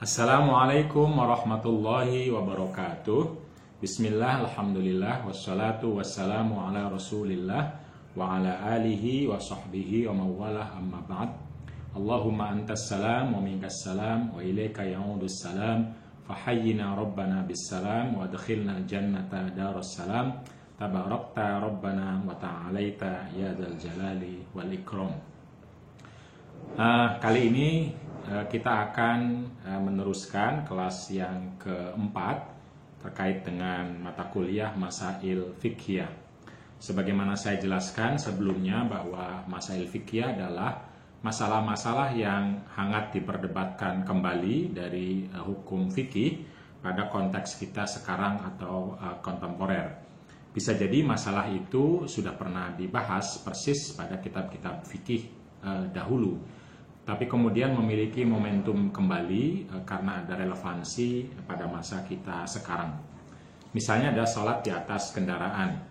Assalamualaikum warahmatullahi wabarakatuh. Bismillah, alhamdulillah, wassalatu wassalamu ala rasulillah wa ala alihi wa sahbihi wa mawalah amma ba'd. Allahumma antas salam wa minkas salam wa ilaika ya'udus salam. Fahayyina rabbana bis salam wa adkhilna jannata daras salam. Tabarakta rabbana wa ta'alaita ya dzal jalali wal ikram. Kali ini kita akan meneruskan kelas yang keempat terkait dengan mata kuliah Masail Fiqhiyah. Sebagaimana saya jelaskan sebelumnya bahwa Masail Fiqhiyah adalah masalah-masalah yang hangat diperdebatkan kembali dari hukum fikih pada konteks kita sekarang atau kontemporer. Bisa jadi masalah itu sudah pernah dibahas persis pada kitab-kitab fikih dahulu, tapi kemudian memiliki momentum kembali karena ada relevansi pada masa kita sekarang. Misalnya ada sholat di atas kendaraan.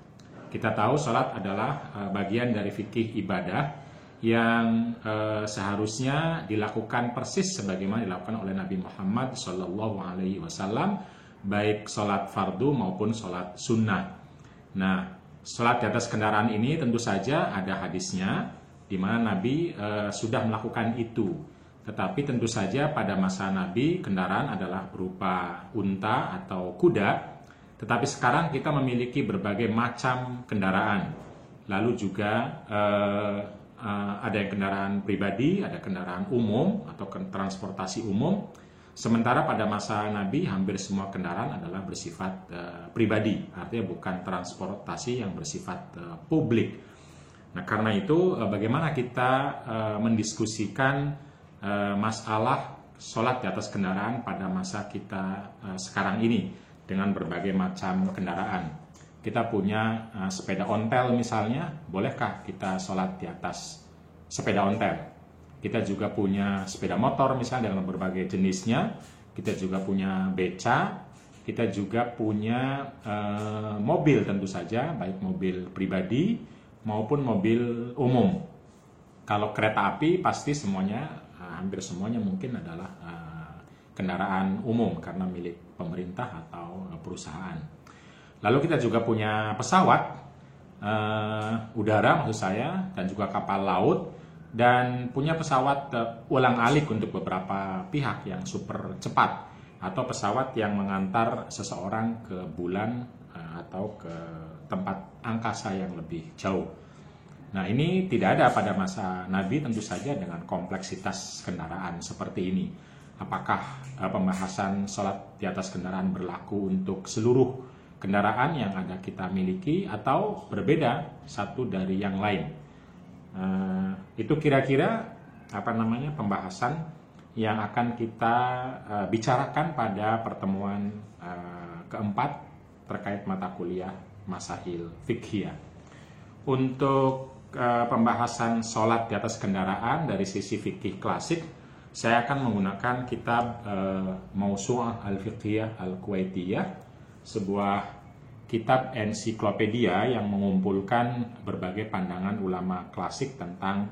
Kita tahu sholat adalah bagian dari fikih ibadah yang seharusnya dilakukan persis sebagaimana dilakukan oleh Nabi Muhammad SAW, baik sholat fardu maupun sholat sunnah. Nah, sholat di atas kendaraan ini tentu saja ada hadisnya, di mana Nabi sudah melakukan itu. Tetapi tentu saja pada masa Nabi kendaraan adalah berupa unta atau kuda. Tetapi sekarang kita memiliki berbagai macam kendaraan. Lalu juga ada yang kendaraan pribadi, ada kendaraan umum atau transportasi umum. Sementara pada masa Nabi hampir semua kendaraan adalah bersifat pribadi, artinya bukan transportasi yang bersifat publik. Nah, karena itu bagaimana kita mendiskusikan masalah sholat di atas kendaraan pada masa kita sekarang ini dengan berbagai macam kendaraan. Kita punya sepeda ontel misalnya, bolehkah kita sholat di atas sepeda ontel? Kita juga punya sepeda motor misalnya dengan berbagai jenisnya. Kita juga punya beca. Kita juga punya mobil tentu saja, baik mobil pribadi maupun mobil umum. Kalau kereta api pasti semuanya, hampir semuanya mungkin adalah kendaraan umum karena milik pemerintah atau perusahaan. Lalu kita juga punya pesawat udara maksud saya, dan juga kapal laut, dan punya pesawat ulang-alik untuk beberapa pihak yang super cepat, atau pesawat yang mengantar seseorang ke bulan atau ke tempat angkasa yang lebih jauh. Nah, ini tidak ada pada masa Nabi tentu saja dengan kompleksitas kendaraan seperti ini. Apakah pembahasan sholat di atas kendaraan berlaku untuk seluruh kendaraan yang ada kita miliki atau berbeda satu dari yang lain? Itu kira-kira pembahasan yang akan kita bicarakan pada pertemuan keempat terkait mata kuliah Masail Fiqhiyah. Untuk pembahasan sholat di atas kendaraan dari sisi fikih klasik, saya akan menggunakan kitab Mawsu'ah Al-Fiqhiyah Al-Kuwaitiyah, sebuah kitab ensiklopedia yang mengumpulkan berbagai pandangan ulama klasik tentang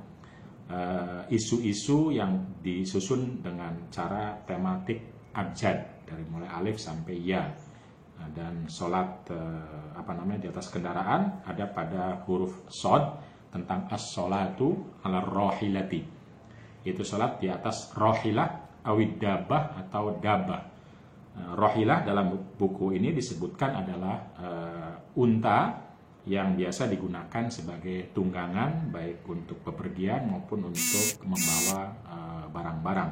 isu-isu yang disusun dengan cara tematik abjad dari mulai alif sampai ya. Dan sholat di atas kendaraan ada pada huruf shod tentang as-sholatu ala rohilati, yaitu sholat di atas rohilah awid dabah atau dabah. Rohilah dalam buku ini disebutkan adalah unta yang biasa digunakan sebagai tunggangan baik untuk bepergian maupun untuk membawa barang-barang.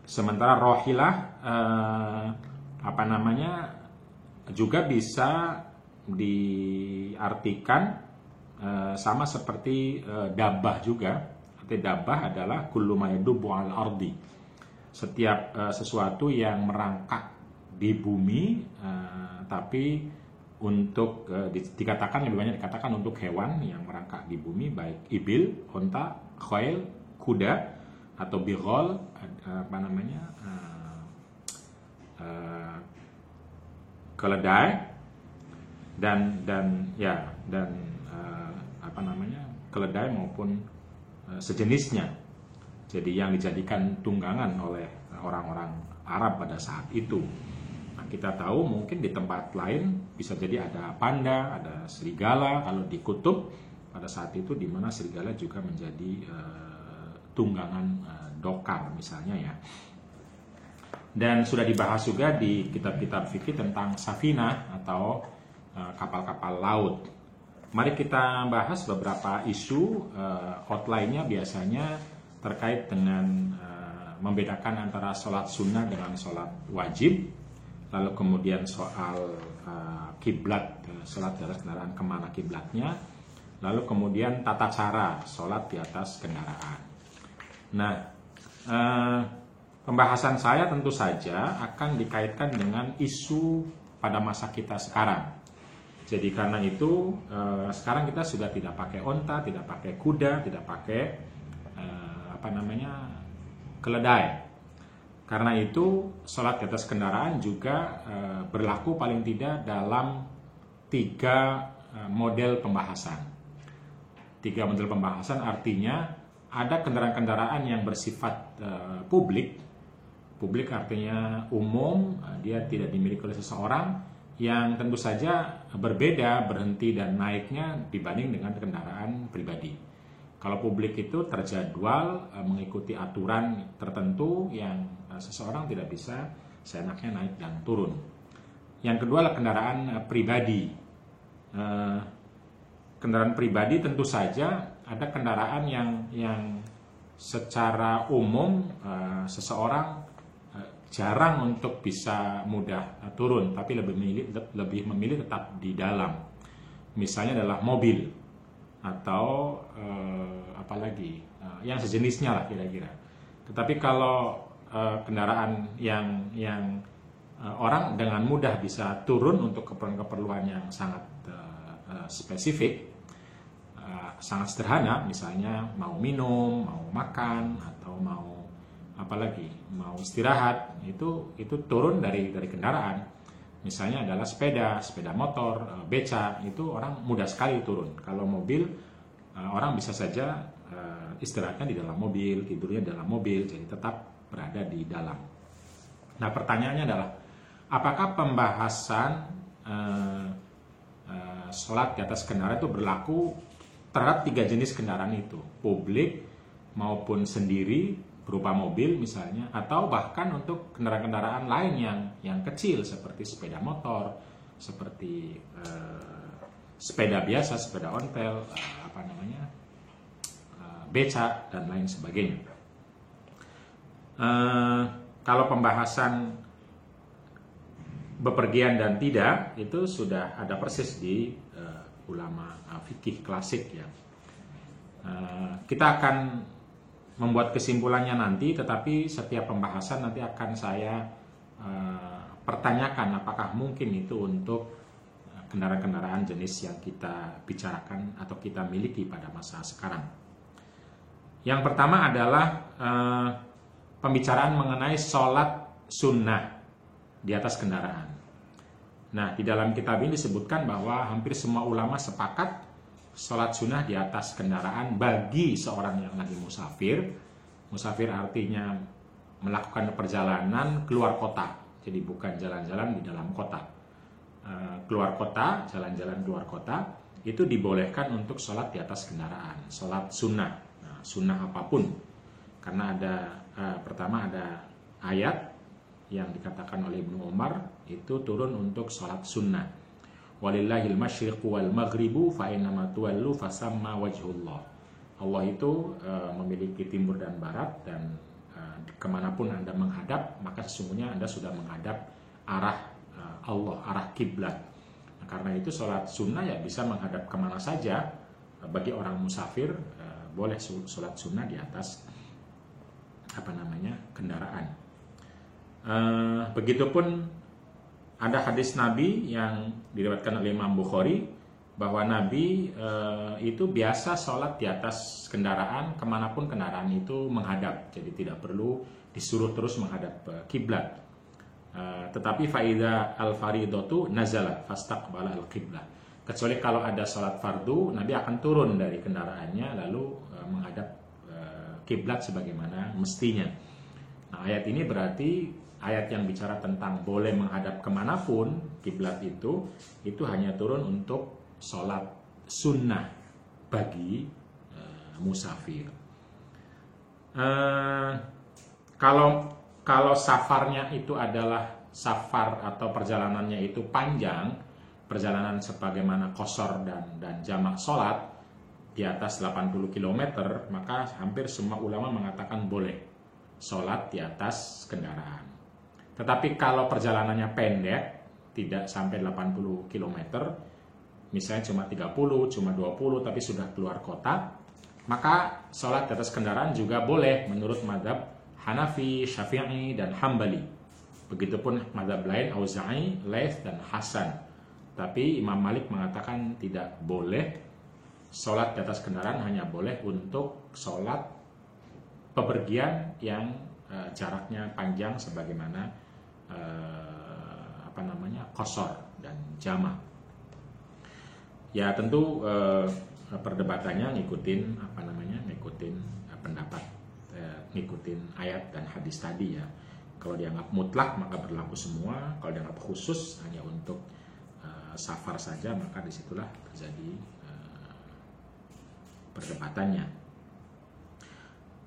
Sementara rohilah juga bisa diartikan sama seperti dabah juga. Arti dabah adalah kullu ma yadubu al ardi, setiap sesuatu yang merangkak di bumi, tapi untuk dikatakan lebih banyak dikatakan untuk hewan yang merangkak di bumi, baik ibil, unta, khail, kuda, atau bighol, keledai, dan keledai maupun sejenisnya. Jadi yang dijadikan tunggangan oleh orang-orang Arab pada saat itu. Nah, kita tahu mungkin di tempat lain bisa jadi ada panda, ada serigala. Kalau di kutub pada saat itu di mana serigala juga menjadi tunggangan dokar misalnya ya. Dan sudah dibahas juga di kitab-kitab fikih tentang safinah atau kapal-kapal laut. Mari kita bahas beberapa isu outline-nya biasanya terkait dengan membedakan antara sholat sunnah dengan sholat wajib. Lalu kemudian soal kiblat, sholat di atas kendaraan, kemana kiblatnya. Lalu kemudian tata cara sholat di atas kendaraan. Nah, pembahasan saya tentu saja akan dikaitkan dengan isu pada masa kita sekarang. Jadi karena itu sekarang kita sudah tidak pakai onta, tidak pakai kuda, tidak pakai keledai. Karena itu sholat di atas kendaraan juga berlaku paling tidak dalam 3 model pembahasan. 3 model pembahasan artinya ada kendaraan-kendaraan yang bersifat publik. Publik artinya umum, dia tidak dimiliki oleh seseorang, yang tentu saja berbeda berhenti dan naiknya dibanding dengan kendaraan pribadi. Kalau publik itu terjadwal mengikuti aturan tertentu yang seseorang tidak bisa seenaknya naik dan turun. Yang kedua adalah kendaraan pribadi. Kendaraan pribadi tentu saja ada kendaraan yang secara umum seseorang jarang untuk bisa mudah turun, tapi lebih memilih tetap di dalam. Misalnya adalah mobil atau apalagi yang sejenisnya lah kira-kira. Tetapi kalau kendaraan yang orang dengan mudah bisa turun untuk keperluan yang sangat spesifik, sangat sederhana, misalnya mau minum, mau makan, atau mau apalagi mau istirahat, itu turun dari kendaraan. Misalnya adalah sepeda motor, beca, itu orang mudah sekali turun. Kalau mobil, orang bisa saja istirahatnya di dalam mobil, tidurnya di dalam mobil, jadi tetap berada di dalam. Nah, pertanyaannya adalah, apakah pembahasan sholat di atas kendaraan itu berlaku terhadap 3 jenis kendaraan itu, publik maupun sendiri berupa mobil misalnya, atau bahkan untuk kendaraan-kendaraan lain yang kecil seperti sepeda motor, seperti sepeda biasa, sepeda ontel, beca dan lain sebagainya. Kalau pembahasan bepergian dan tidak itu sudah ada persis di ulama fikih klasik ya. Kita akan membuat kesimpulannya nanti, tetapi setiap pembahasan nanti akan saya pertanyakan apakah mungkin itu untuk kendaraan-kendaraan jenis yang kita bicarakan atau kita miliki pada masa sekarang. Yang pertama adalah pembicaraan mengenai sholat sunnah di atas kendaraan. Nah, di dalam kitab ini disebutkan bahwa hampir semua ulama sepakat sholat sunnah di atas kendaraan bagi seorang yang lagi musafir. Musafir artinya melakukan perjalanan keluar kota, jadi bukan jalan-jalan di dalam kota. Keluar kota, jalan-jalan keluar kota, itu dibolehkan untuk sholat di atas kendaraan, sholat sunnah. Nah, sunnah apapun, karena pertama ada ayat yang dikatakan oleh Ibnu Umar itu turun untuk sholat sunnah. Walillahil masyriqu wal maghribu fa innama tuwallu fasamma wajhullah. Allah itu memiliki timur dan barat, dan kemanapun Anda menghadap maka sesungguhnya Anda sudah menghadap arah Allah, arah kiblat. Nah, karena itu sholat sunnah ya bisa menghadap kemana saja. Bagi orang musafir boleh sholat sunnah di atas kendaraan. Begitupun ada hadis Nabi yang diriwayatkan oleh Imam Bukhari bahwa Nabi itu biasa sholat di atas kendaraan kemanapun kendaraan itu menghadap, jadi tidak perlu disuruh terus menghadap kiblat. Tetapi faida al-faridatu nazalat fastaqbala al-qiblah. Kecuali kalau ada sholat fardu, Nabi akan turun dari kendaraannya lalu menghadap kiblat sebagaimana mestinya. Nah, ayat ini berarti ayat yang bicara tentang boleh menghadap kemanapun kiblat itu hanya turun untuk sholat sunnah bagi musafir. Kalau safarnya itu adalah safar atau perjalanannya itu panjang, perjalanan sebagaimana qashar dan jamak sholat di atas 80 km, maka hampir semua ulama mengatakan boleh sholat di atas kendaraan. Tetapi kalau perjalanannya pendek, tidak sampai 80 km, misalnya cuma 30, cuma 20, tapi sudah keluar kota, maka sholat di atas kendaraan juga boleh menurut mazhab Hanafi, Syafi'i, dan Hambali. Begitupun mazhab lain, Auza'i, Laits, dan Hasan. Tapi Imam Malik mengatakan tidak boleh sholat di atas kendaraan, hanya boleh untuk sholat pepergian yang jaraknya panjang sebagaimana qashar dan jamak. Ya tentu perdebatannya ngikutin pendapat, ngikutin ayat dan hadis tadi ya. Kalau dianggap mutlak maka berlaku semua, kalau dianggap khusus hanya untuk safar saja, maka disitulah terjadi perdebatannya.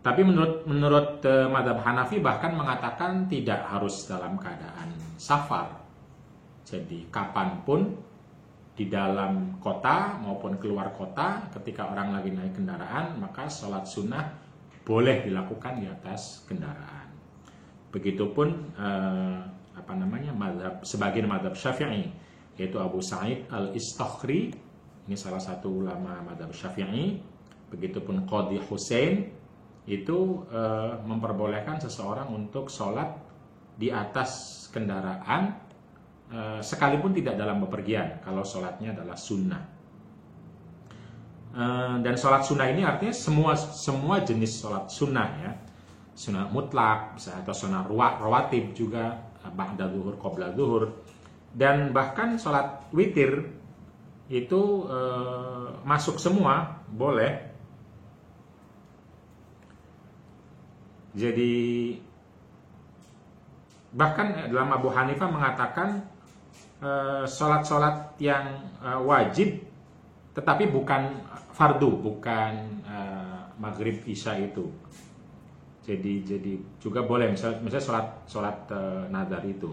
Tapi menurut mazhab Hanafi bahkan mengatakan tidak harus dalam keadaan safar. Jadi kapanpun di dalam kota maupun keluar kota, ketika orang lagi naik kendaraan, maka sholat sunnah boleh dilakukan di atas kendaraan. Begitupun sebagian mazhab Syafi'i, yaitu Abu Sa'id Al-Istakhri, ini salah satu ulama mazhab Syafi'i. Begitupun Qadhi Husain itu memperbolehkan seseorang untuk sholat di atas kendaraan sekalipun tidak dalam bepergian, kalau sholatnya adalah sunnah. Dan sholat sunnah ini artinya semua jenis sholat sunnah ya, sunnah mutlak atau sunnah rawatib juga, ba'da zuhur, qabla zuhur, dan bahkan sholat witir itu masuk semua, boleh. Jadi bahkan dalam Abu Hanifah mengatakan sholat-sholat yang wajib tetapi bukan fardu, bukan maghrib isya itu. Jadi juga boleh misalnya sholat nazar itu.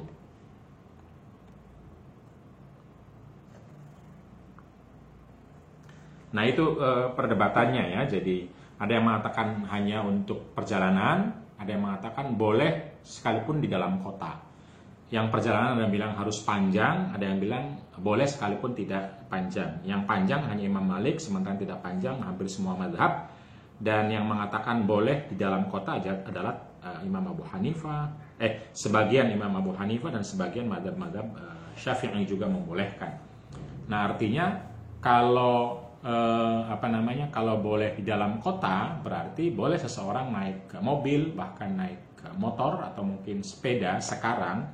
Nah itu perdebatannya ya. Jadi ada yang mengatakan hanya untuk perjalanan, ada yang mengatakan boleh sekalipun di dalam kota. Yang perjalanan ada yang bilang harus panjang, ada yang bilang boleh sekalipun tidak panjang. Yang panjang hanya Imam Malik, sementara tidak panjang hampir semua mazhab. Dan yang mengatakan boleh di dalam kota adalah Imam Abu Hanifah, sebagian Imam Abu Hanifah dan sebagian mazhab-mazhab Syafi'i juga membolehkan. Nah artinya kalau kalau boleh di dalam kota, berarti boleh seseorang naik ke mobil, bahkan naik ke motor atau mungkin sepeda sekarang,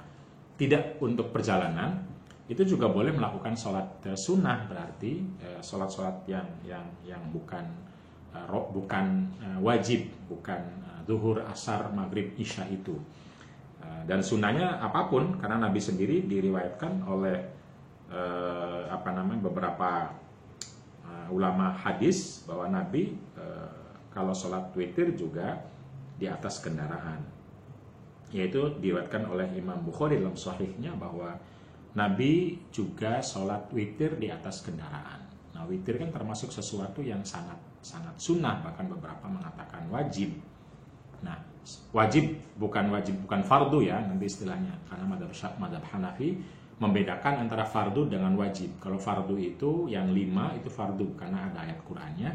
tidak untuk perjalanan, itu juga boleh melakukan sholat sunnah, berarti sholat-sholat yang bukan wajib, bukan zuhur, asar, maghrib, isya itu. Dan sunnahnya apapun, karena Nabi sendiri diriwayatkan oleh beberapa ulama hadis bahwa Nabi kalau sholat witir juga di atas kendaraan, yaitu diriwayatkan oleh Imam Bukhari dalam sahihnya bahwa Nabi juga sholat witir di atas kendaraan. Nah witir kan termasuk sesuatu yang sangat sunnah, bahkan beberapa mengatakan wajib. Nah wajib bukan fardu ya nanti istilahnya, karena mazhab Hanafi membedakan antara fardu dengan wajib. Kalau fardu itu yang 5 itu fardu karena ada ayat Qur'annya.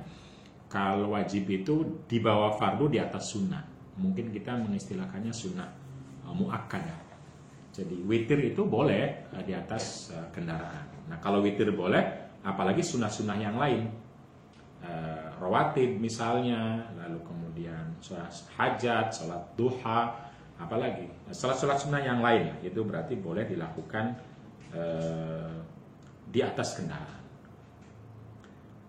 Kalau wajib itu di bawah fardu, di atas sunnah. Mungkin kita mengistilahkannya sunnah muakkadah. Jadi witir itu boleh di atas kendaraan. Nah kalau witir boleh, apalagi sunnah-sunnah yang lain, rawatib misalnya, lalu kemudian sholat hajat, sholat duha, apalagi sholat sunnah yang lain, itu berarti boleh dilakukan di atas kendaraan.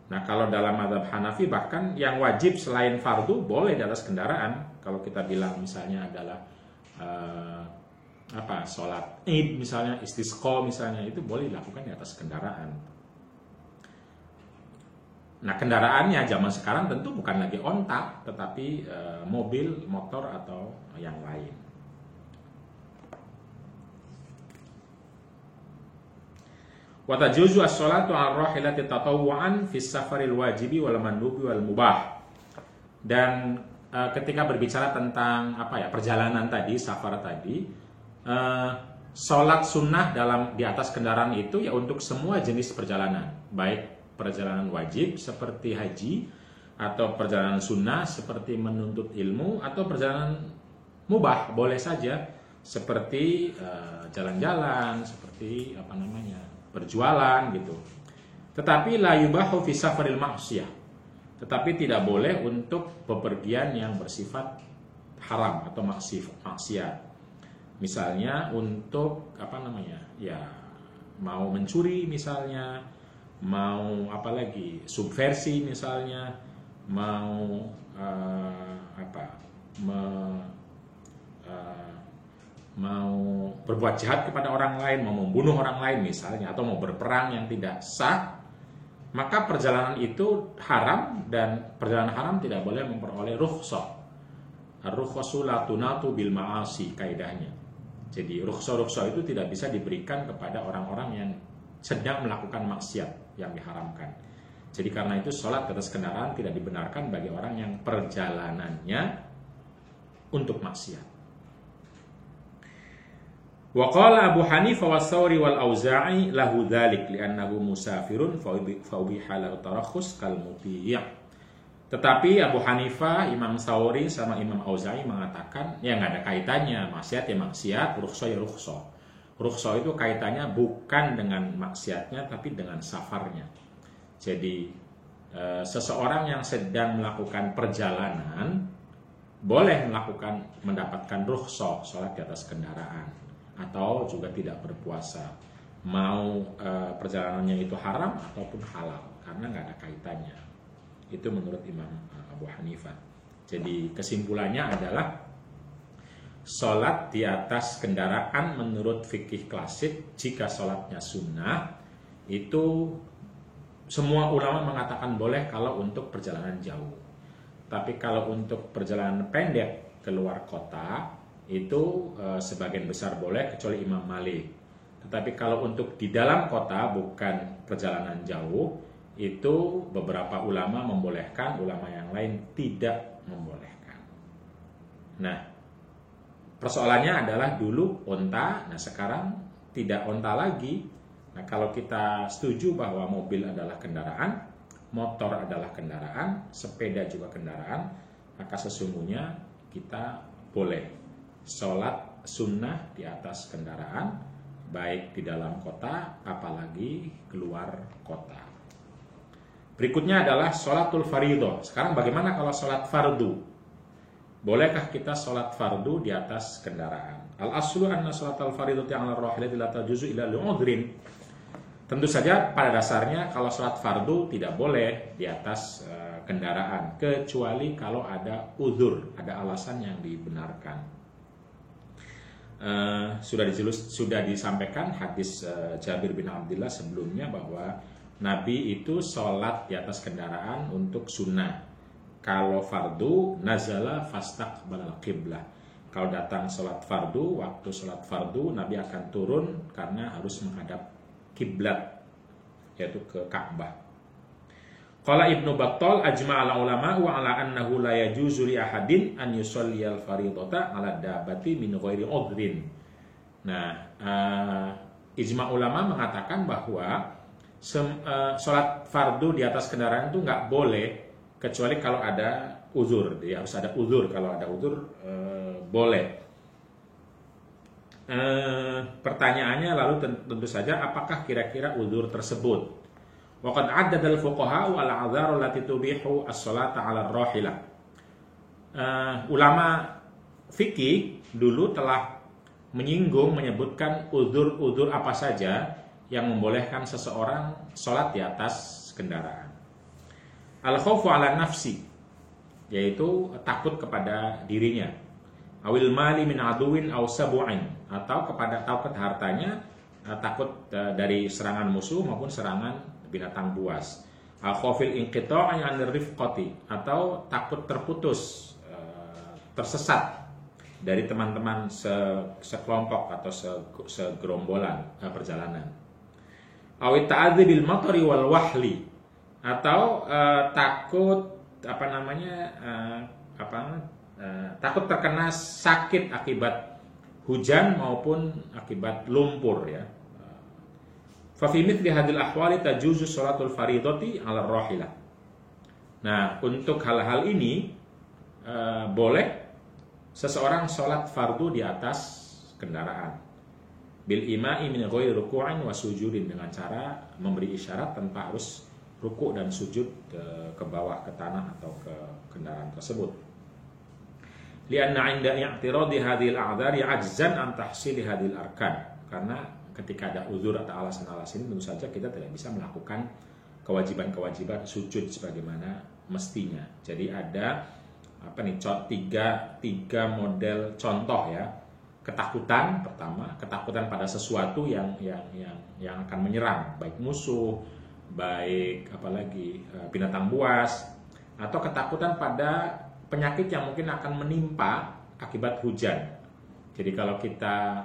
Nah kalau dalam mazhab Hanafi bahkan yang wajib selain fardu boleh di atas kendaraan. Kalau kita bilang misalnya adalah sholat Id misalnya, istisqa misalnya, itu boleh dilakukan di atas kendaraan. Nah, kendaraannya zaman sekarang tentu bukan lagi onta, tetapi mobil, motor, atau yang lain. Wa tajuzu as-sholatu 'ala rahilati tatawwu'an fi safaril wajibi wal mandubi wal mubah. Dan ketika berbicara tentang perjalanan tadi, safar tadi, sholat sunnah di atas kendaraan itu ya untuk semua jenis perjalanan, baik perjalanan wajib seperti haji, atau perjalanan sunnah seperti menuntut ilmu, atau perjalanan mubah boleh saja seperti jalan-jalan, seperti berjualan gitu. Tetapi la yubahu fi safaril ma'siyah. Tetapi tidak boleh untuk bepergian yang bersifat haram atau maksiat. Misalnya untuk mau mencuri misalnya, mau subversi misalnya, mau mau berbuat jahat kepada orang lain, mau membunuh orang lain misalnya, atau mau berperang yang tidak sah, maka perjalanan itu haram, dan perjalanan haram tidak boleh memperoleh rukhsah. Ar-rukhsahu la tunatu bil ma'asi, kaidahnya. Jadi rukhsah itu tidak bisa diberikan kepada orang-orang yang sedang melakukan maksiat yang diharamkan. Jadi karena itu sholat di atas kendaraan tidak dibenarkan bagi orang yang perjalanannya untuk maksiat. Wa qala Abu Hanifah wa Tsawri wal Auza'i lahu dzalik li'annahu musafirun fa ubiha lahu tarakhus kal muti'. Tetapi Abu Hanifah, Imam Tsawri sama Imam Auza'i mengatakan ya nggak ada kaitannya, maksiat ya maksiat, rukhsah ya rukhsah. Rukhsah itu kaitannya bukan dengan maksiatnya tapi dengan safarnya. Jadi seseorang yang sedang melakukan perjalanan boleh mendapatkan rukhsah sholat di atas kendaraan, atau juga tidak berpuasa, mau perjalanannya itu haram ataupun halal, karena nggak ada kaitannya. Itu menurut Imam Abu Hanifah. Jadi kesimpulannya adalah sholat di atas kendaraan menurut fikih klasik, jika sholatnya sunnah, itu semua ulama mengatakan boleh kalau untuk perjalanan jauh. Tapi kalau untuk perjalanan pendek keluar kota, itu sebagian besar boleh kecuali Imam Malik. Tetapi kalau untuk di dalam kota bukan perjalanan jauh, itu beberapa ulama membolehkan, ulama yang lain tidak membolehkan. Nah, persoalannya adalah dulu onta, nah sekarang tidak onta lagi. Nah, kalau kita setuju bahwa mobil adalah kendaraan, motor adalah kendaraan, sepeda juga kendaraan, maka sesungguhnya kita boleh sholat sunnah di atas kendaraan, baik di dalam kota, apalagi keluar kota. Berikutnya adalah sholatul fardhu. Sekarang bagaimana kalau sholat fardu? Bolehkah kita sholat fardu di atas kendaraan? Al-aslu anna sholatul fardhu ta'ala rahilati la tajuzu illa li'udhrin. Tentu saja pada dasarnya kalau sholat fardu tidak boleh di atas kendaraan, kecuali kalau ada uzur, ada alasan yang dibenarkan. Sudah disampaikan hadis Jabir bin Abdullah sebelumnya bahwa Nabi itu sholat di atas kendaraan untuk sunnah. Kalau fardu, nazala fastaqbalal qiblah. Kalau datang sholat fardu, waktu sholat fardu, Nabi akan turun karena harus menghadap kiblat, yaitu ke Ka'bah. Qala Ibnu Battal ajma'al ulama wa ala annahu la yajuzu li ahadin an yusalliyal fardhata 'ala dabbati min ghairi udhrin. Nah, ijma' ulama mengatakan bahwa sholat fardu di atas kendaraan itu nggak boleh kecuali kalau ada uzur. Dia harus ada uzur. Kalau ada uzur boleh. Pertanyaannya lalu tentu saja, apakah kira-kira uzur tersebut? Waqad 'addada al-fuqaha al-'adzar allati tubihu as-sholata 'ala ar-rahilah. Ulama fikih dulu telah menyebutkan uzur-uzur apa saja yang membolehkan seseorang sholat di atas kendaraan. Al-khawfu 'ala nafsi, yaitu takut kepada dirinya. awil mali min aduwin aw sabu'in, atau takut hartanya, takut dari serangan musuh maupun serangan binatang buas. Khawfil inqita'i 'anir rifqati, atau takut terputus, tersesat dari teman-teman sekelompok atau segerombolan perjalanan. Awit ta'adzi bil matari wal wahli, atau takut takut terkena sakit akibat hujan maupun akibat lumpur ya. Fa fi mithli hadhil ahwali tajuzu sholatul faridati 'ala rahilah. Nah, untuk hal-hal ini boleh seseorang sholat fardu di atas kendaraan. Bil ima'i min ghairi ruku'in wa sujudin, dengan cara memberi isyarat tanpa harus ruku' dan sujud ke bawah, ke tanah atau ke kendaraan tersebut. Lianna 'inda i'tiradi hadhil a'dzari 'ajzan an tahsili hadhil arkan. Karena ketika ada uzur atau alasan-alasan ini, tentu saja kita tidak bisa melakukan kewajiban-kewajiban sujud sebagaimana mestinya. Jadi ada tiga model contoh ya. Ketakutan pertama, ketakutan pada sesuatu yang akan menyerang, baik musuh, baik binatang buas, atau ketakutan pada penyakit yang mungkin akan menimpa akibat hujan. Jadi kalau kita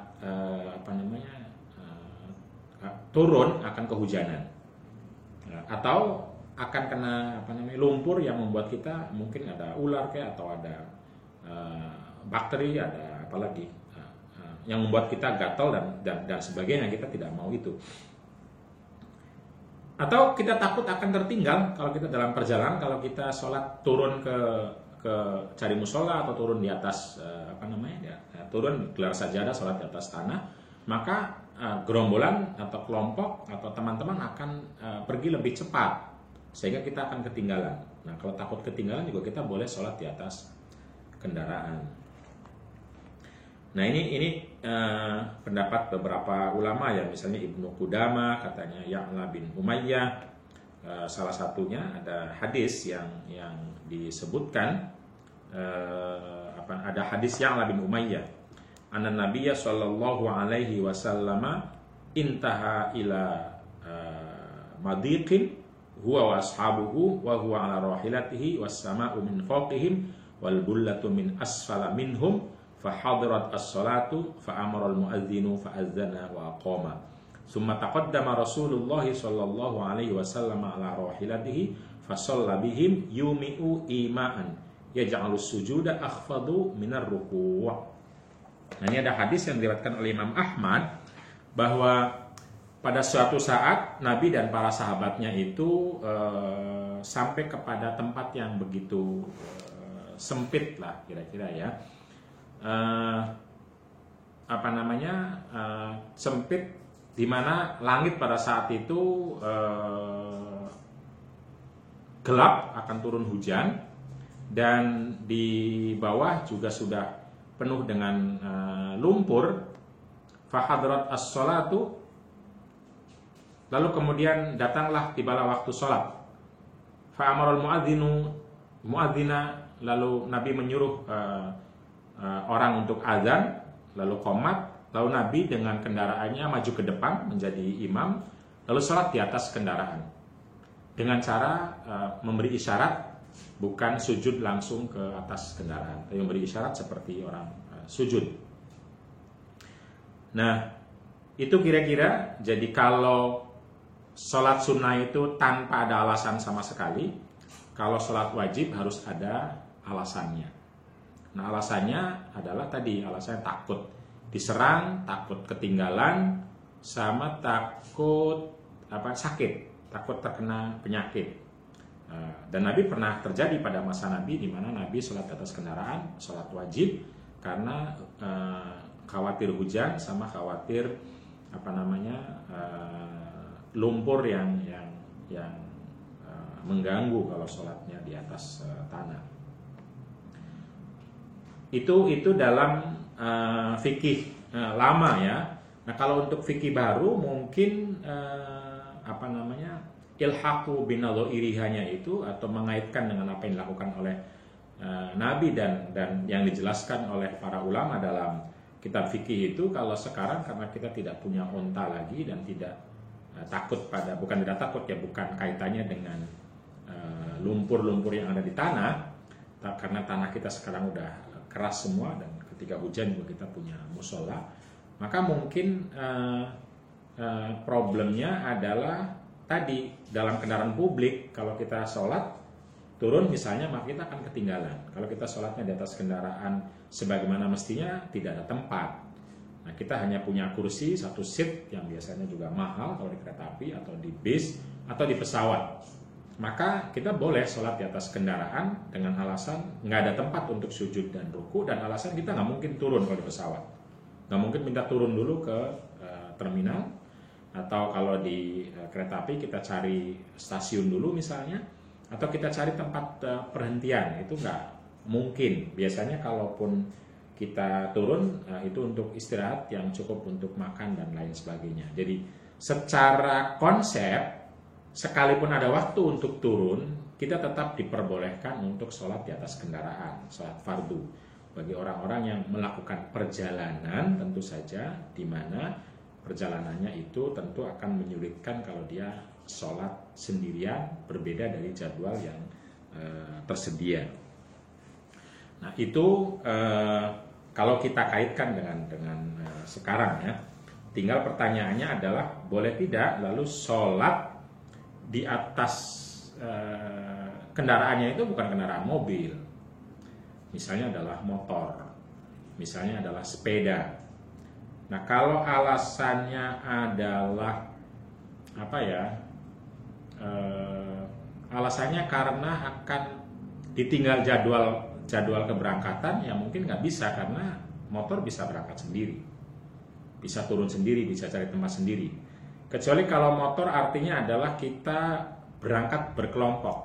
turun akan kehujanan, atau akan kena lumpur yang membuat kita mungkin ada ular atau ada bakteri, ada yang membuat kita gatal dan sebagainya. Kita tidak mau itu. Atau kita takut akan tertinggal kalau kita dalam perjalanan, kalau kita sholat turun ke cari musola atau turun di atas turun gelar sajadah, sholat di atas tanah, maka gerombolan atau kelompok atau teman-teman akan pergi lebih cepat sehingga kita akan ketinggalan. Nah, kalau takut ketinggalan juga kita boleh sholat di atas kendaraan. Nah, ini pendapat beberapa ulama ya, misalnya Ibnu Qudamah katanya Ya'la bin Umayyah. Salah satunya ada hadis yang disebutkan, ada hadis Ya'la bin Umayyah, anna Nabiyya sallallahu alaihi wasallam intaha ila madiqin huwa wa ashabuhu wa huwa ala rahilatihi was sama'u min fawqihim wal bullatu min asfala minhum fa hadirat as-salatu fa amara al-mu'adhdhinu fa adzana wa aqama summa taqaddama Rasulullah sallallahu alaihi wasallam ala rahilatihi fa shalla bihim yumi'u ima'an yaj'alu sujuda akhfadu minar ruku'. Nah, ini ada hadis yang diriwayatkan oleh Imam Ahmad bahwa pada suatu saat Nabi dan para sahabatnya itu sampai kepada tempat yang begitu sempit lah kira-kira ya, sempit, di mana langit pada saat itu gelap, akan turun hujan, dan di bawah juga sudah penuh dengan lumpur. Fahadrat as-salatu, lalu kemudian datanglah tibalah waktu sholat. Fa'amaral mu'adzina, lalu Nabi menyuruh orang untuk azan, lalu qomat, lalu Nabi dengan kendaraannya maju ke depan menjadi imam, lalu sholat di atas kendaraan dengan cara memberi isyarat, bukan sujud langsung ke atas kendaraan, tapi memberi isyarat seperti orang sujud. Nah, itu kira-kira. Jadi kalau sholat sunnah itu tanpa ada alasan sama sekali, kalau sholat wajib harus ada alasannya. Nah, alasannya adalah tadi, alasannya takut diserang, takut ketinggalan, sama takut sakit, takut terkena penyakit. Dan Nabi pernah terjadi pada masa Nabi di mana Nabi sholat di atas kendaraan, sholat wajib, karena khawatir hujan sama khawatir lumpur yang mengganggu kalau sholatnya di atas tanah. Itu dalam fikih lama ya. Nah, kalau untuk fikih baru mungkin ilhaqu binadhairihanya itu, atau mengaitkan dengan apa yang dilakukan oleh Nabi dan yang dijelaskan oleh para ulama dalam kitab fikih itu, kalau sekarang karena kita tidak punya onta lagi dan tidak takut bukan tidak takut ya, bukan kaitannya dengan lumpur-lumpur yang ada di tanah, karena tanah kita sekarang udah keras semua dan ketika hujan juga kita punya musola, maka mungkin problemnya adalah tadi dalam kendaraan publik, kalau kita sholat turun misalnya, maka kita akan ketinggalan. Kalau kita sholatnya di atas kendaraan sebagaimana mestinya, tidak ada tempat. Nah, kita hanya punya kursi satu seat yang biasanya juga mahal kalau di kereta api atau di bis atau di pesawat. Maka kita boleh sholat di atas kendaraan dengan alasan nggak ada tempat untuk sujud dan ruku, dan alasan kita nggak mungkin turun kalau di pesawat. Nggak mungkin minta turun dulu ke terminal, atau kalau di kereta api kita cari stasiun dulu misalnya, atau kita cari tempat perhentian, itu nggak mungkin. Biasanya kalaupun kita turun itu untuk istirahat yang cukup untuk makan dan lain sebagainya. Jadi secara konsep, sekalipun ada waktu untuk turun, kita tetap diperbolehkan untuk sholat di atas kendaraan, sholat fardu. Bagi orang-orang yang melakukan perjalanan tentu saja, di mana perjalanannya itu tentu akan menyulitkan kalau dia sholat sendirian, berbeda dari jadwal yang tersedia. Nah itu kalau kita kaitkan dengan sekarang ya, tinggal pertanyaannya adalah boleh tidak lalu sholat di atas kendaraannya itu bukan kendaraan mobil, misalnya adalah motor, misalnya adalah sepeda. Nah kalau alasannya adalah alasannya karena akan ditinggal jadwal keberangkatan, ya mungkin nggak bisa, karena motor bisa berangkat sendiri, bisa turun sendiri, bisa cari tempat sendiri. Kecuali kalau motor artinya adalah kita berangkat berkelompok,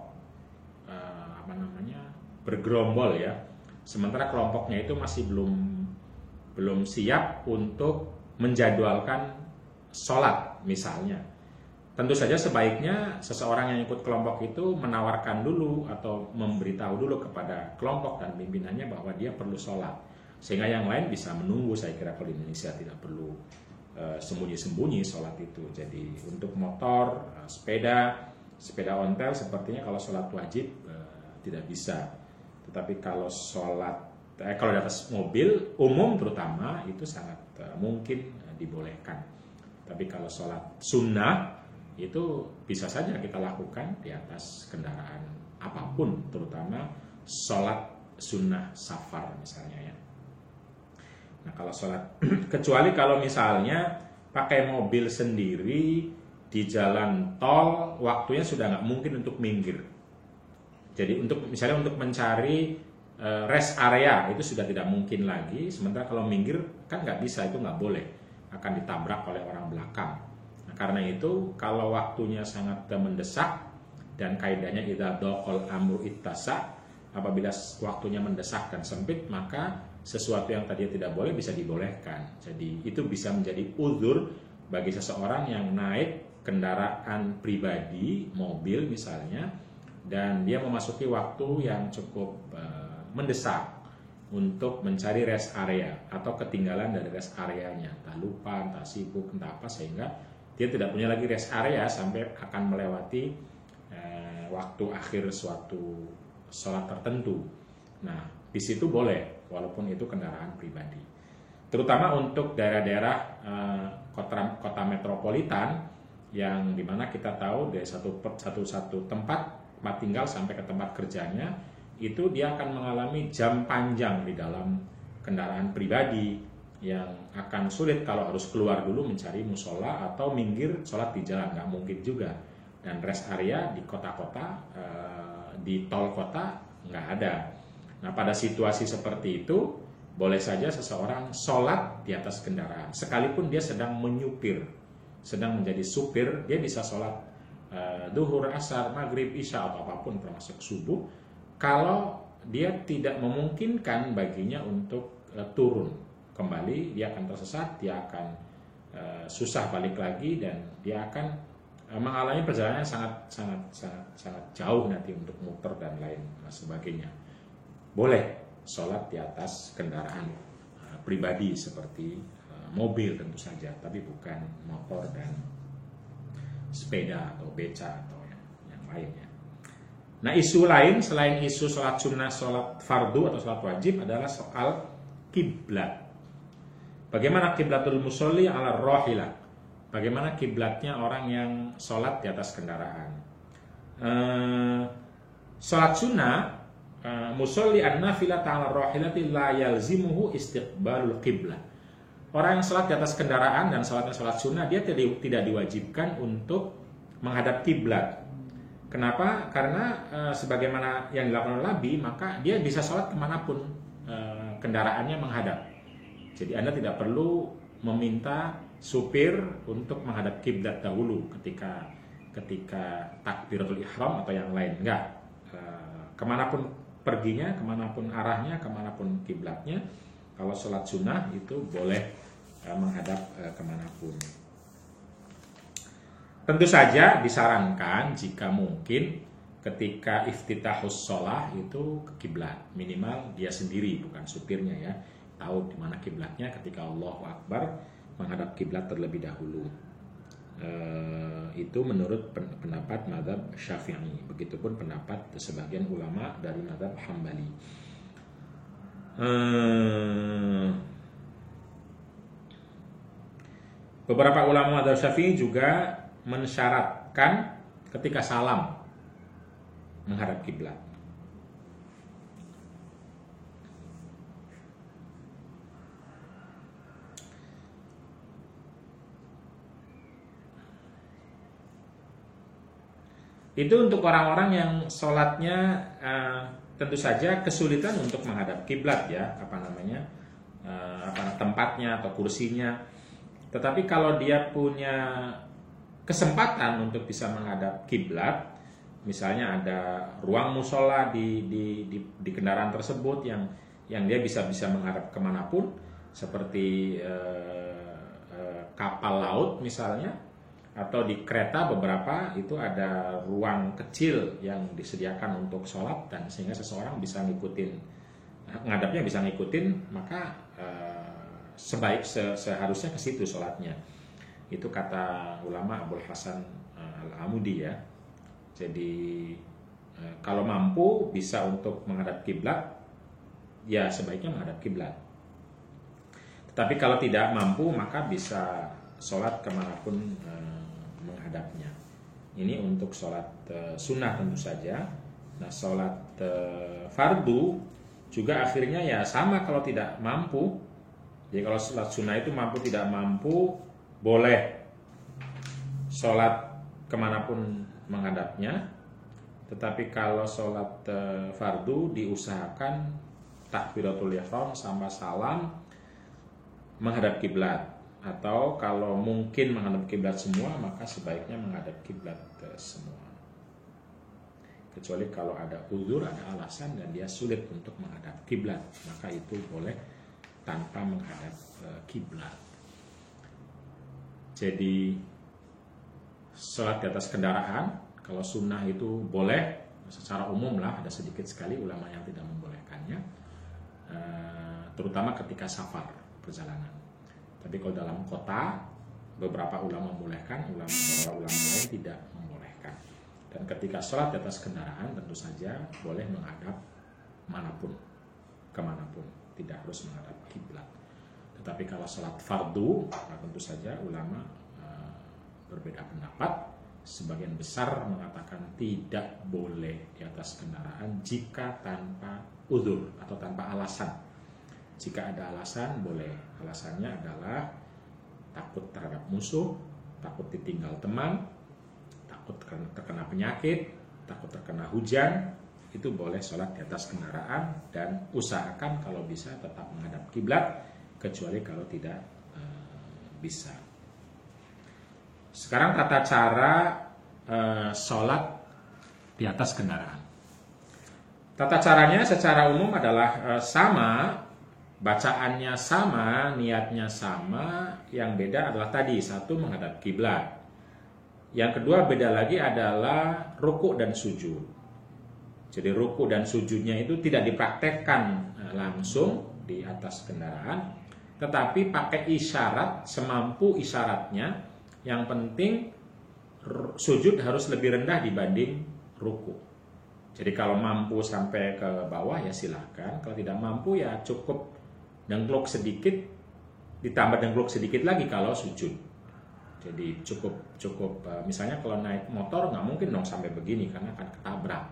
bergerombol ya. Sementara kelompoknya itu masih belum siap untuk menjadwalkan sholat misalnya. Tentu saja sebaiknya seseorang yang ikut kelompok itu menawarkan dulu atau memberitahu dulu kepada kelompok dan pimpinannya bahwa dia perlu sholat, sehingga yang lain bisa menunggu. Saya kira kalau di Indonesia tidak perlu sembunyi-sembunyi sholat itu. Jadi untuk motor, sepeda ontel sepertinya kalau sholat wajib tidak bisa. Tetapi kalau kalau di atas mobil umum terutama itu sangat mungkin dibolehkan. Tapi kalau sholat sunnah itu bisa saja kita lakukan di atas kendaraan apapun, terutama sholat sunnah safar misalnya ya. Nah kalau sholat, kecuali kalau misalnya pakai mobil sendiri di jalan tol, waktunya sudah nggak mungkin untuk minggir. Jadi misalnya untuk mencari rest area itu sudah tidak mungkin lagi. Sementara kalau minggir kan nggak bisa, itu nggak boleh, akan ditabrak oleh orang belakang. Nah karena itu kalau waktunya sangat mendesak, dan kaidahnya idza dhaqal amru ittasa, apabila waktunya mendesak dan sempit, maka sesuatu yang tadinya tidak boleh bisa dibolehkan. Jadi itu bisa menjadi uzur bagi seseorang yang naik kendaraan pribadi, mobil misalnya, dan dia memasuki waktu yang cukup mendesak untuk mencari rest area atau ketinggalan dari rest areanya, entah lupa, entah sibuk, entah apa, sehingga dia tidak punya lagi rest area sampai akan melewati waktu akhir suatu sholat tertentu. Nah di situ boleh, walaupun itu kendaraan pribadi. Terutama untuk daerah-daerah kota metropolitan, yang dimana kita tahu dari satu tempat tinggal sampai ke tempat kerjanya, itu dia akan mengalami jam panjang di dalam kendaraan pribadi, yang akan sulit kalau harus keluar dulu mencari musola atau minggir sholat di jalan, nggak mungkin juga. Dan rest area di kota-kota, di tol kota nggak ada. Nah pada situasi seperti itu boleh saja seseorang sholat di atas kendaraan, sekalipun dia sedang menyupir, sedang menjadi supir, dia bisa sholat duhur, asar, maghrib, isya atau apapun termasuk subuh, kalau dia tidak memungkinkan baginya untuk turun kembali, dia akan tersesat, dia akan susah balik lagi, dan dia akan mengalami perjalanan sangat jauh nanti untuk muter dan lain sebagainya. boleh sholat di atas kendaraan pribadi seperti mobil tentu saja, tapi bukan motor dan sepeda atau beca atau yang lainnya. Nah, isu lain selain isu sholat sunnah, sholat fardu atau sholat wajib adalah soal kiblat. Bagaimana kiblatul musolli ala rohilah? Bagaimana kiblatnya orang yang sholat di atas kendaraan? Sholat sunnah musolli an-nafilah ta'ala rohilati la yalzimuhu istiqbalul qiblah. Orang yang sholat di atas kendaraan dan sholatnya sholat sunnah, dia tidak diwajibkan untuk menghadap kiblat. Kenapa? Karena sebagaimana yang dilakukan oleh Nabi, maka dia bisa sholat kemanapun kendaraannya menghadap. Jadi Anda tidak perlu meminta supir untuk menghadap kiblat dahulu ketika takbiratul ihram atau yang lain. Enggak. Kemanapun perginya, kemanapun arahnya, kemanapun kiblatnya, kalau sholat sunnah itu boleh menghadap kemanapun. Tentu saja disarankan jika mungkin ketika iftitahus sholah itu ke kiblat, minimal dia sendiri bukan supirnya ya, tahu di mana kiblatnya ketika Allahu Akbar menghadap kiblat terlebih dahulu. Itu menurut pendapat mazhab Syafi'i. Begitupun pendapat sebagian ulama dari mazhab Hambali. Beberapa ulama mazhab Syafi'i juga mensyaratkan ketika salam menghadap kiblat. Itu untuk orang-orang yang sholatnya tentu saja kesulitan untuk menghadap kiblat ya, tempatnya atau kursinya. Tetapi kalau dia punya kesempatan untuk bisa menghadap kiblat, misalnya ada ruang musola di kendaraan tersebut yang dia bisa menghadap kemanapun, seperti kapal laut misalnya, atau di kereta beberapa itu ada ruang kecil yang disediakan untuk sholat, dan sehingga seseorang bisa menghadapnya bisa ngikutin, maka seharusnya ke situ sholatnya. Itu kata ulama Abul Hasan Al-Amudi ya. Jadi kalau mampu bisa untuk menghadap kiblat, ya sebaiknya menghadap kiblat. Tetapi kalau tidak mampu, maka bisa sholat kemanapun menghadapnya. Ini untuk sholat sunnah tentu saja. Nah, sholat fardu juga akhirnya ya sama kalau tidak mampu. Jadi kalau sholat sunnah itu mampu tidak mampu, boleh sholat kemanapun menghadapnya. Tetapi kalau sholat fardu diusahakan takbiratul ihram sama salam menghadap kiblat. Atau kalau mungkin menghadap kiblat semua, maka sebaiknya menghadap kiblat semua. Kecuali kalau ada uzur, ada alasan dan dia sulit untuk menghadap kiblat, maka itu boleh tanpa menghadap kiblat. Jadi sholat di atas kendaraan, kalau sunnah itu boleh secara umum lah, ada sedikit sekali ulama yang tidak membolehkannya, terutama ketika safar, perjalanan. Tapi kalau dalam kota, beberapa ulama membolehkan, beberapa ulama lain tidak membolehkan. Dan ketika sholat di atas kendaraan, tentu saja boleh menghadap manapun, kemanapun, tidak harus menghadap kiblat. Tetapi kalau sholat fardu, tentu saja ulama berbeda pendapat. Sebagian besar mengatakan tidak boleh di atas kendaraan jika tanpa uzur atau tanpa alasan. Jika ada alasan boleh. Alasannya adalah takut terhadap musuh, takut ditinggal teman, takut terkena penyakit, takut terkena hujan. Itu boleh sholat di atas kendaraan dan usahakan kalau bisa tetap menghadap kiblat, kecuali kalau tidak bisa. Sekarang tata cara sholat di atas kendaraan. Tata caranya secara umum adalah sama. Bacaannya sama, niatnya sama, yang beda adalah tadi, satu menghadap kiblat. Yang kedua beda lagi adalah rukuk dan sujud. Jadi ruku dan sujudnya itu tidak dipraktekkan langsung di atas kendaraan, tetapi pakai isyarat semampu isyaratnya. Yang penting sujud harus lebih rendah dibanding ruku. Jadi kalau mampu sampai ke bawah ya silahkan, kalau tidak mampu ya cukup dengklok sedikit, ditambah dengklok sedikit lagi kalau sujud. Jadi cukup misalnya kalau naik motor nggak mungkin dong sampai begini karena akan ketabrak.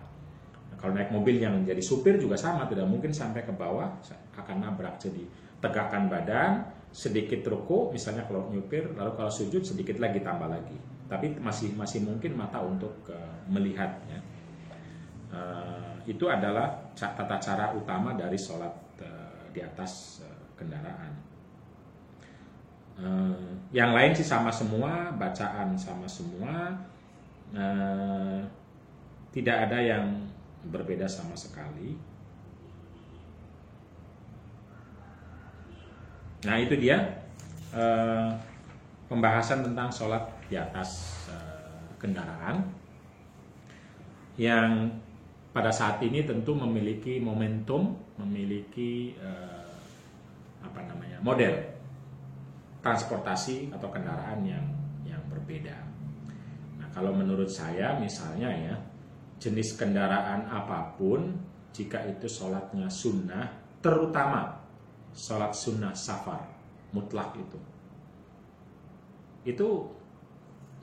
Nah, kalau naik mobil yang jadi supir juga sama, tidak mungkin sampai ke bawah, akan nabrak. Jadi tegakkan badan, sedikit ruku misalnya kalau nyupir, lalu kalau sujud sedikit lagi tambah lagi. Tapi masih mungkin mata untuk melihat ya. Itu adalah tata cara utama dari sholat di atas kendaraan. Yang lain sih sama semua, bacaan sama semua, tidak ada yang berbeda sama sekali. Nah itu dia pembahasan tentang sholat di atas kendaraan yang pada saat ini tentu memiliki momentum, memiliki model transportasi atau kendaraan yang berbeda. Nah, kalau menurut saya misalnya ya, jenis kendaraan apapun jika itu sholatnya sunnah, terutama sholat sunnah safar mutlak itu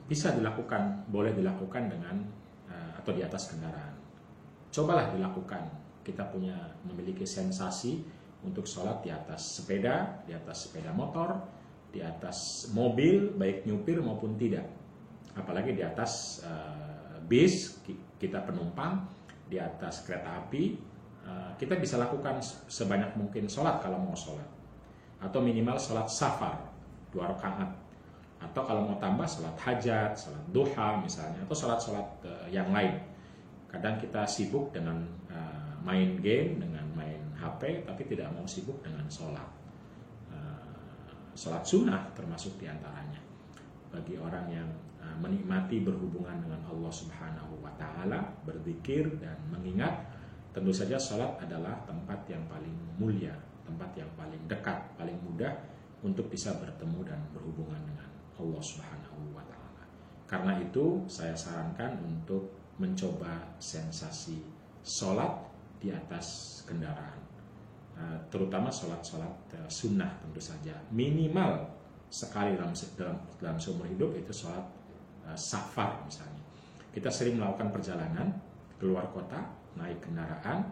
bisa dilakukan, boleh dilakukan dengan atau di atas kendaraan. Cobalah dilakukan. Kita memiliki sensasi untuk sholat di atas sepeda, di atas sepeda motor, di atas mobil, baik nyupir maupun tidak. Apalagi di atas bis, kita penumpang, di atas kereta api, kita bisa lakukan sebanyak mungkin sholat kalau mau sholat. Atau minimal sholat safar, 2 rakaat. Atau kalau mau tambah sholat hajat, sholat duha misalnya, atau sholat-sholat yang lain. Kadang kita sibuk dengan main game, dengan main HP, tapi tidak mau sibuk dengan sholat. Sholat sunnah termasuk diantaranya. Bagi orang yang menikmati berhubungan dengan Allah Subhanahu wa Ta'ala, berzikir dan mengingat, tentu saja sholat adalah tempat yang paling mulia, tempat yang paling dekat, paling mudah untuk bisa bertemu dan berhubungan dengan Allah Subhanahu wa Ta'ala. Karena itu saya sarankan untuk mencoba sensasi sholat di atas kendaraan, terutama sholat-sholat sunnah tentu saja. Minimal sekali dalam seumur hidup itu sholat safar misalnya. Kita sering melakukan perjalanan keluar kota, naik kendaraan,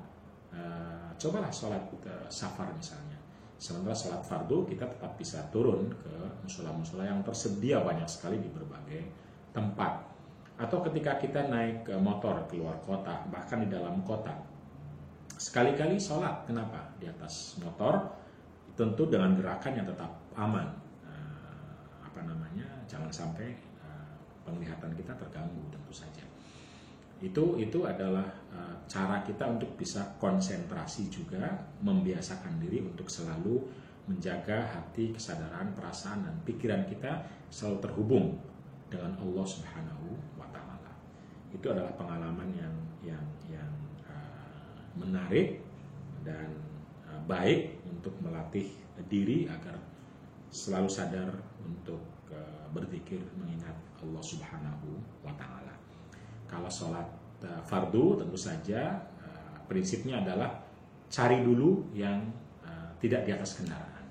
cobalah sholat safar misalnya. Sementara sholat fardu kita tetap bisa turun ke mushola-mushola yang tersedia banyak sekali di berbagai tempat. Atau ketika kita naik motor keluar kota, bahkan di dalam kota, sekali-kali sholat. Kenapa? Di atas motor, tentu dengan gerakan yang tetap aman. Jangan sampai penglihatan kita terganggu tentu saja. Itu adalah cara kita untuk bisa konsentrasi juga, membiasakan diri untuk selalu menjaga hati, kesadaran, perasaan, dan pikiran kita selalu terhubung dengan Allah Subhanahu wa Ta'ala. Itu adalah pengalaman yang menarik dan baik untuk melatih diri agar selalu sadar untuk berzikir, mengingat Allah Subhanahu wa Ta'ala. Kalau sholat fardu tentu saja prinsipnya adalah cari dulu yang tidak di atas kendaraan.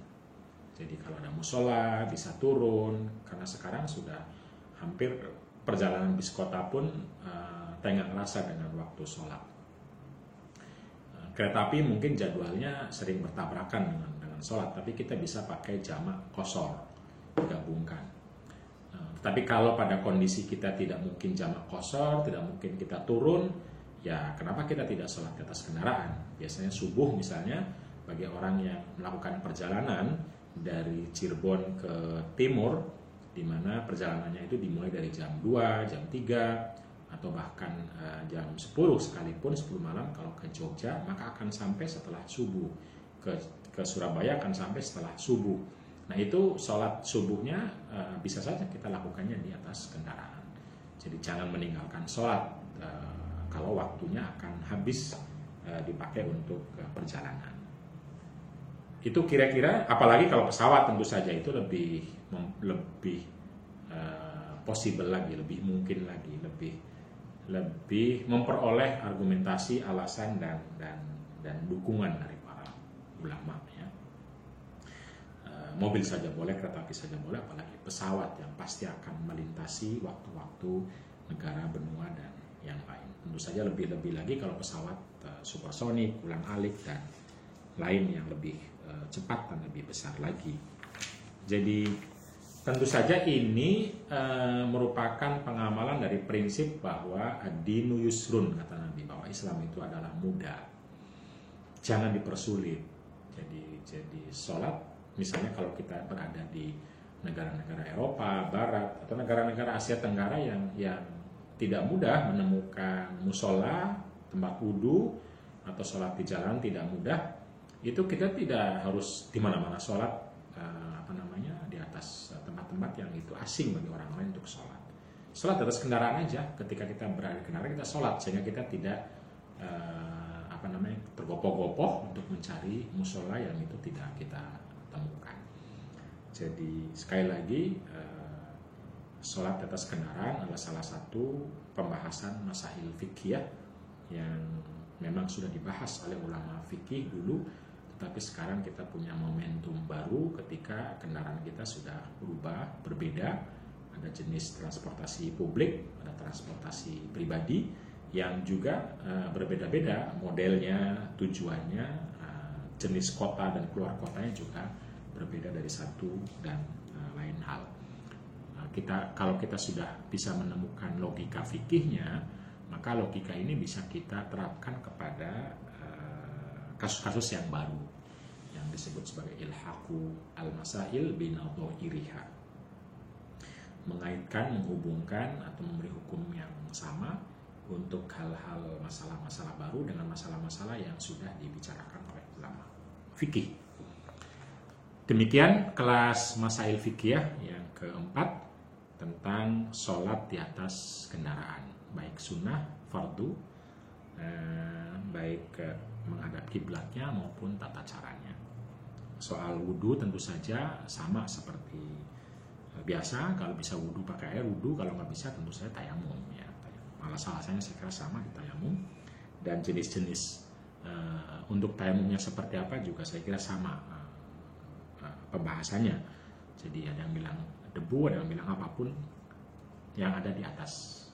Jadi kalau ada musola bisa turun, karena sekarang sudah hampir perjalanan bis kota pun tengah rasa dengan waktu sholat. Kereta api mungkin jadwalnya sering bertabrakan dengan sholat, tapi kita bisa pakai jamak qashar, digabungkan. Tapi kalau pada kondisi kita tidak mungkin jamak qashar, tidak mungkin kita turun, ya kenapa kita tidak sholat di atas kendaraan? Biasanya subuh misalnya, bagi orang yang melakukan perjalanan dari Cirebon ke timur, di mana perjalanannya itu dimulai dari jam 2, jam 3, atau bahkan jam 10 sekalipun, 10 malam kalau ke Jogja, maka akan sampai setelah subuh. Ke Surabaya akan sampai setelah subuh. Nah itu sholat subuhnya bisa saja kita lakukannya di atas kendaraan. Jadi jangan meninggalkan sholat kalau waktunya akan habis dipakai untuk perjalanan. Itu kira-kira, apalagi kalau pesawat tentu saja itu lebih possible lagi, lebih mungkin lagi, lebih memperoleh argumentasi, alasan dan dukungan dari para ulama ya. Mobil saja boleh, kereta api saja boleh, apalagi pesawat yang pasti akan melintasi waktu-waktu negara, benua dan yang lain. Tentu saja lebih-lebih lagi kalau pesawat supersonik, ulang-alik dan lain yang lebih cepat dan lebih besar lagi. Jadi tentu saja ini merupakan pengamalan dari prinsip bahwa ad-dinu yusrun, kata Nabi, bahwa Islam itu adalah mudah, jangan dipersulit. Jadi sholat, misalnya kalau kita berada di negara-negara Eropa Barat atau negara-negara Asia Tenggara yang tidak mudah menemukan musola, tempat wudhu atau sholat di jalan tidak mudah, itu kita tidak harus di mana-mana sholat di atas tempat-tempat yang itu asing bagi orang lain untuk sholat. Sholat di atas kendaraan aja, ketika kita berada di kendaraan kita sholat, sehingga kita tidak tergopoh-gopoh untuk mencari musola yang itu tidak kita temukan. Jadi sekali lagi, sholat di atas kendaraan adalah salah satu pembahasan masail fikih yang memang sudah dibahas oleh ulama fikih dulu, tapi sekarang kita punya momentum baru ketika kendaraan kita sudah berubah, berbeda. Ada jenis transportasi publik, ada transportasi pribadi yang juga berbeda-beda modelnya, tujuannya, jenis kota dan keluar kotanya juga berbeda dari satu dan lain hal. Kalau kita sudah bisa menemukan logika fikihnya, maka logika ini bisa kita terapkan kepada kasus-kasus yang baru yang disebut sebagai ilhaqu al-masail binadhairiha, mengaitkan, menghubungkan atau memberi hukum yang sama untuk hal-hal masalah-masalah baru dengan masalah-masalah yang sudah dibicarakan oleh ulama fikih. Demikian kelas masail fikih yang keempat tentang sholat di atas kendaraan, baik sunnah, fardu, baik menghadap kiblatnya maupun tata caranya. Soal wudhu tentu saja sama seperti biasa, kalau bisa wudhu pakai air wudhu, kalau nggak bisa tentu saja tayamum ya. Alasannya saya kira sama di tayamum, dan jenis-jenis untuk tayamumnya seperti apa juga saya kira sama pembahasannya. Jadi ada yang bilang debu, ada yang bilang apapun yang ada di atas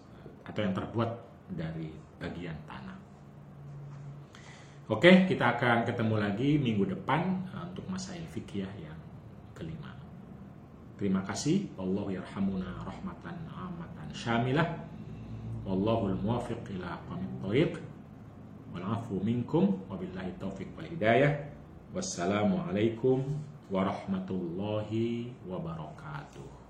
atau yang terbuat dari bagian tanah. Oke, kita akan ketemu lagi minggu depan untuk masail fikih yang kelima. Terima kasih. Wallahu yarhamuna rahmatan amatan syamilah. Wallahul muwaffiq ila aqwamit thoriq. Wal 'afwu minkum wabillahi taufiq wal hidayah. Wassalamu alaikum warahmatullahi wabarakatuh.